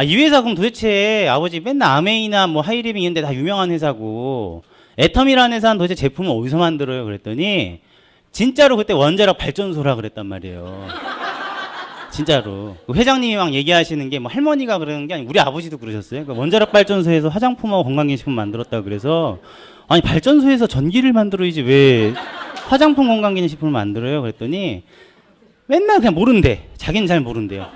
이 회사 그럼 도대체 아버지 맨날 아메이나 뭐 하이리빙 이런 데 다 유명한 회사고 애텀이라는 회사는 도대체 제품을 어디서 만들어요? 그랬더니 진짜로 그때 원자력 발전소라 그랬단 말이에요. 진짜로. 그 회장님이 막 얘기하시는 게 뭐 할머니가 그러는 게 아니고 우리 아버지도 그러셨어요. 그러니까 원자력 발전소에서 화장품하고 건강기능식품 만들었다고 그래서 아니 발전소에서 전기를 만들어야지 왜 화장품 건강기능식품을 만들어요? 그랬더니 맨날 그냥 모른대. 자기는 잘 모른대요.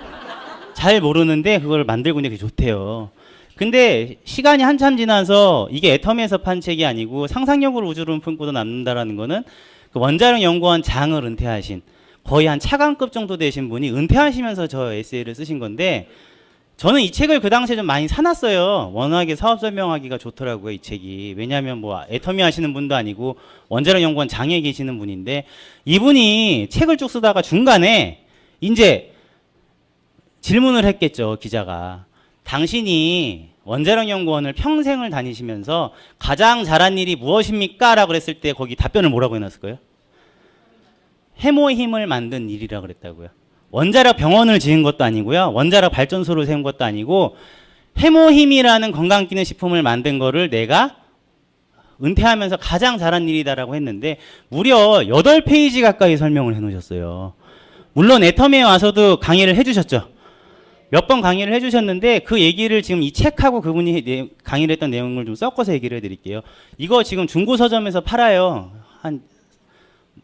잘 모르는데 그걸 만들고 있는 게 좋대요. 근데 시간이 한참 지나서 이게 애텀에서 판 책이 아니고 상상력으로 우주를 품고도 남는다라는 거는 그 원자력 연구원 장을 은퇴하신 거의 한 차관급 정도 되신 분이 은퇴하시면서 저 에세이를 쓰신 건데 저는 이 책을 그 당시에 좀 많이 사놨어요. 워낙에 사업 설명하기가 좋더라고요, 이 책이. 왜냐하면 뭐 애터미 하시는 분도 아니고 원자력 연구원 장에 계시는 분인데 이분이 책을 쭉 쓰다가 중간에 이제 질문을 했겠죠, 기자가. 당신이 원자력 연구원을 평생을 다니시면서 가장 잘한 일이 무엇입니까? 라고 그랬을 때 거기 답변을 뭐라고 해놨을 거예요? 해모힘을 만든 일이라 그랬다고요. 원자력 병원을 지은 것도 아니고요. 원자력 발전소를 세운 것도 아니고 해모힘이라는 건강기능식품을 만든 거를 내가 은퇴하면서 가장 잘한 일이다라고 했는데 무려 8페이지 가까이 설명을 해놓으셨어요. 물론 애텀에 와서도 강의를 해주셨죠. 몇 번 강의를 해주셨는데 그 얘기를 지금 이 책하고 그분이 강의를 했던 내용을 좀 섞어서 얘기를 해드릴게요. 이거 지금 중고 서점에서 팔아요.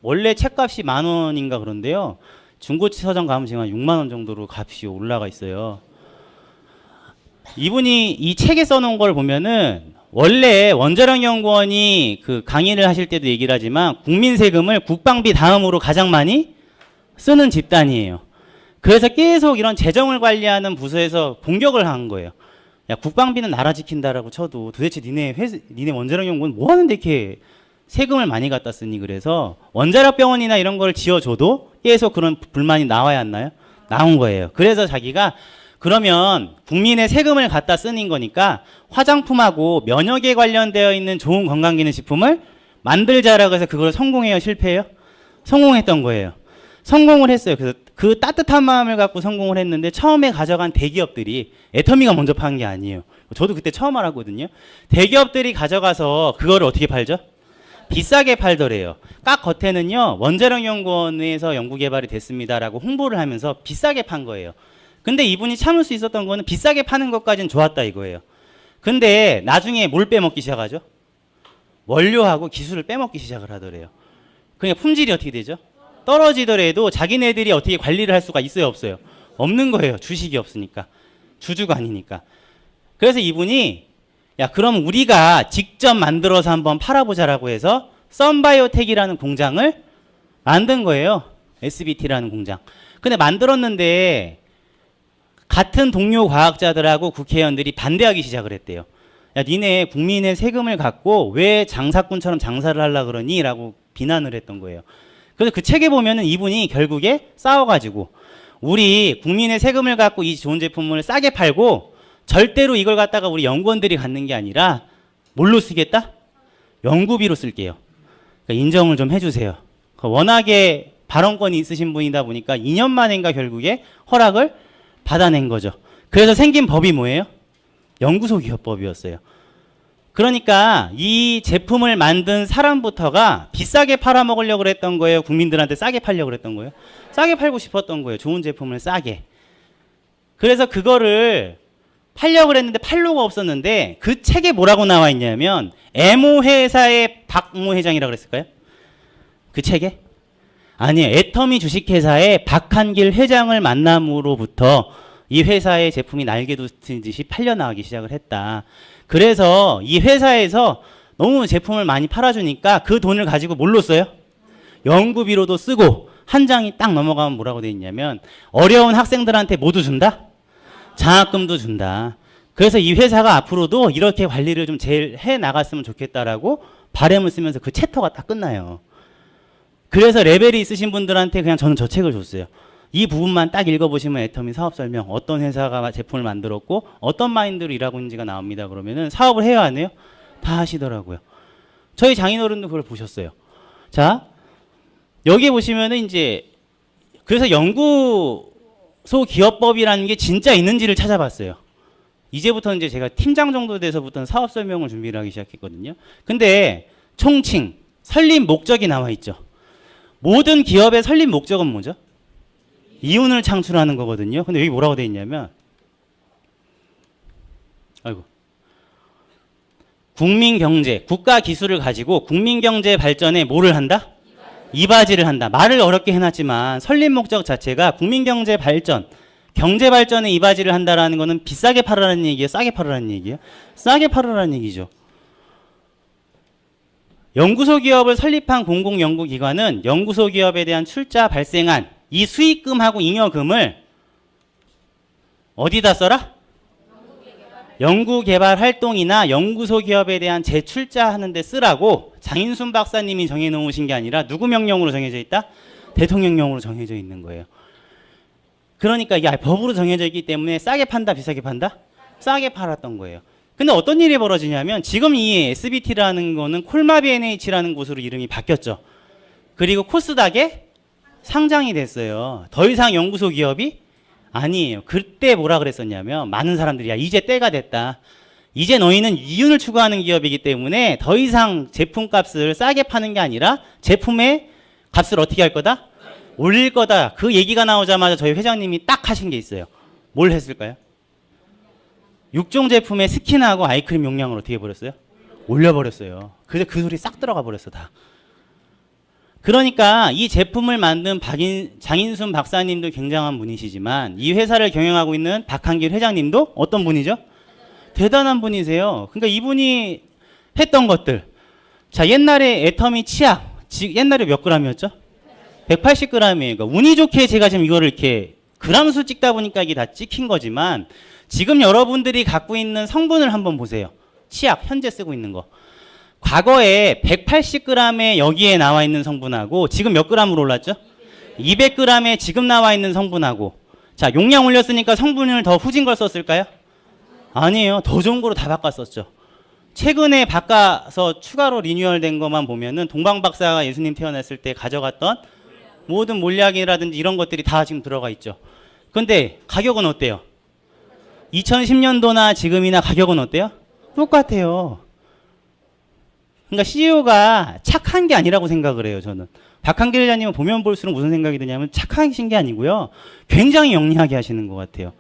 원래 책값이 10,000원인가 그런데요. 중고 서점 가면 지금 한 6만 원 정도로 값이 올라가 있어요. 이분이 이 책에 써놓은 걸 보면은 원래 원자력 연구원이 그 강의를 하실 때도 얘기를 하지만 국민 세금을 국방비 다음으로 가장 많이 쓰는 집단이에요. 그래서 계속 이런 재정을 관리하는 부서에서 공격을 한 거예요. 야, 국방비는 나라 지킨다라고 쳐도 도대체 니네 원자력 연구원 뭐 하는데 이렇게 세금을 많이 갖다 쓰니. 그래서 원자력 병원이나 이런 걸 지어줘도 계속 그런 불만이 나와야 하나요? 나온 거예요. 그래서 자기가 그러면 국민의 세금을 갖다 쓰는 거니까 화장품하고 면역에 관련되어 있는 좋은 건강기능식품을 만들자라고 해서 그걸 성공해요? 실패해요? 성공했던 거예요. 성공을 했어요. 그래서 그 따뜻한 마음을 갖고 성공을 했는데 처음에 가져간 대기업들이 애터미가 먼저 판 게 아니에요. 저도 그때 처음 알았거든요. 대기업들이 가져가서 그거를 어떻게 팔죠? 비싸게 팔더래요. 깍 겉에는요. 원자력 연구원에서 연구개발이 됐습니다라고 홍보를 하면서 비싸게 판 거예요. 근데 이분이 참을 수 있었던 거는 비싸게 파는 것까지는 좋았다 이거예요. 근데 나중에 뭘 빼먹기 시작하죠? 원료하고 기술을 빼먹기 시작을 하더래요. 그러니까 품질이 어떻게 되죠? 떨어지더라도 자기네들이 어떻게 관리를 할 수가 있어요, 없어요? 없는 거예요. 주식이 없으니까. 주주가 아니니까. 그래서 이분이 야, 그럼 우리가 직접 만들어서 한번 팔아보자라고 해서 썬바이오텍이라는 공장을 만든 거예요. SBT라는 공장. 근데 만들었는데 같은 동료 과학자들하고 국회의원들이 반대하기 시작을 했대요. 야, 니네 국민의 세금을 갖고 왜 장사꾼처럼 장사를 하려고 그러니? 라고 비난을 했던 거예요. 그래서 그 책에 보면은 이분이 결국에 싸워가지고 우리 국민의 세금을 갖고 이 좋은 제품을 싸게 팔고 절대로 이걸 갖다가 우리 연구원들이 갖는 게 아니라 뭘로 쓰겠다? 연구비로 쓸게요. 그러니까 인정을 좀 해주세요. 워낙에 발언권이 있으신 분이다 보니까 2년 만인가 결국에 허락을 받아낸 거죠. 그래서 생긴 법이 뭐예요? 연구소 기업법이었어요. 그러니까 이 제품을 만든 사람부터가 비싸게 팔아먹으려고 그랬던 거예요? 국민들한테 싸게 팔려고 그랬던 거예요? 싸게 팔고 싶었던 거예요. 좋은 제품을 싸게. 그래서 그거를 팔려고 그랬는데 팔로가 없었는데 그 책에 뭐라고 나와 있냐면 에모 회사의 박모 회장이라고 그랬을까요? 그 책에? 아니에요. 애터미 주식회사의 박한길 회장을 만남으로부터 이 회사의 제품이 날개 돋듯이 팔려나가기 시작을 했다. 그래서 이 회사에서 너무 제품을 많이 팔아주니까 그 돈을 가지고 뭘로 써요? 연구비로도 쓰고 한 장이 딱 넘어가면 뭐라고 돼 있냐면 어려운 학생들한테 모두 준다? 장학금도 준다. 그래서 이 회사가 앞으로도 이렇게 관리를 좀 제일 해 나갔으면 좋겠다라고 바람을 쓰면서 그 챕터가 딱 끝나요. 그래서 레벨이 있으신 분들한테 그냥 저는 저 책을 줬어요. 이 부분만 딱 읽어보시면 애터미 사업 설명, 어떤 회사가 제품을 만들었고 어떤 마인드로 일하고 있는지가 나옵니다. 그러면은 사업을 해야 안 해요? 다 하시더라고요. 저희 장인어른도 그걸 보셨어요. 자, 여기 보시면은 이제 그래서 연구소 기업법이라는 게 진짜 있는지를 찾아봤어요. 이제부터는 이제 제가 팀장 정도 돼서부터는 사업 설명을 준비를 하기 시작했거든요. 근데 총칭, 설립 목적이 나와 있죠. 모든 기업의 설립 목적은 뭐죠? 이윤을 창출하는 거거든요. 근데 여기 뭐라고 돼 있냐면, 아이고. 국민 경제, 국가 기술을 가지고 국민 경제 발전에 뭐를 한다? 이바지를 한다. 말을 어렵게 해놨지만 설립 목적 자체가 국민 경제 발전, 경제 발전에 이바지를 한다라는 거는 비싸게 팔으라는 얘기예요? 싸게 팔으라는 얘기예요? 싸게 팔으라는 얘기죠. 연구소 기업을 설립한 공공연구기관은 연구소 기업에 대한 출자 발생한 이 수익금하고 잉여금을 어디다 써라? 연구개발 활동이나 연구소 기업에 대한 재출자하는 데 쓰라고 장인순 박사님이 정해놓으신 게 아니라 누구 명령으로 정해져 있다? 대통령령으로 정해져 있는 거예요. 그러니까 이게 법으로 정해져 있기 때문에 싸게 판다, 비싸게 판다? 싸게 팔았던 거예요. 근데 어떤 일이 벌어지냐면 지금 이 SBT라는 거는 콜마비 NH라는 곳으로 이름이 바뀌었죠. 그리고 코스닥에 상장이 됐어요. 더 이상 연구소 기업이 아니에요. 그때 뭐라 그랬었냐면 많은 사람들이 야 이제 때가 됐다. 이제 너희는 이윤을 추구하는 기업이기 때문에 더 이상 제품값을 싸게 파는 게 아니라 제품의 값을 어떻게 할 거다? 올릴 거다. 그 얘기가 나오자마자 저희 회장님이 딱 하신 게 있어요. 뭘 했을까요? 6종 제품의 스킨하고 아이크림 용량을 어떻게 해버렸어요? 올려버렸어요. 그래서 그 소리 싹 들어가 버렸어 다. 그러니까 이 제품을 만든 장인순 박사님도 굉장한 분이시지만 이 회사를 경영하고 있는 박한길 회장님도 어떤 분이죠? 대단한 분이세요. 그러니까 이분이 했던 것들. 자, 옛날에 애터미 치약. 옛날에 몇 그램이었죠? 180g이에요. 그러니까 운이 좋게 제가 지금 이거를 이렇게 그램수 찍다 보니까 이게 다 찍힌 거지만 지금 여러분들이 갖고 있는 성분을 한번 보세요. 치약 현재 쓰고 있는 거. 과거에 180g에 여기에 나와 있는 성분하고 지금 몇 g으로 올랐죠? 200g에 지금 나와 있는 성분하고 자 용량 올렸으니까 성분을 더 후진 걸 썼을까요? 아니에요. 더 좋은 거로 다 바꿨었죠. 최근에 바꿔서 추가로 리뉴얼된 것만 보면은 동방박사가 예수님 태어났을 때 가져갔던 모든 몰약이라든지 이런 것들이 다 지금 들어가 있죠. 근데 가격은 어때요? 2010년도나 지금이나 가격은 어때요? 똑같아요. 그러니까 CEO가 착한 게 아니라고 생각을 해요, 저는. 박한길 회장님은 보면 볼수록 무슨 생각이 드냐면 착하신 게 아니고요. 굉장히 영리하게 하시는 것 같아요.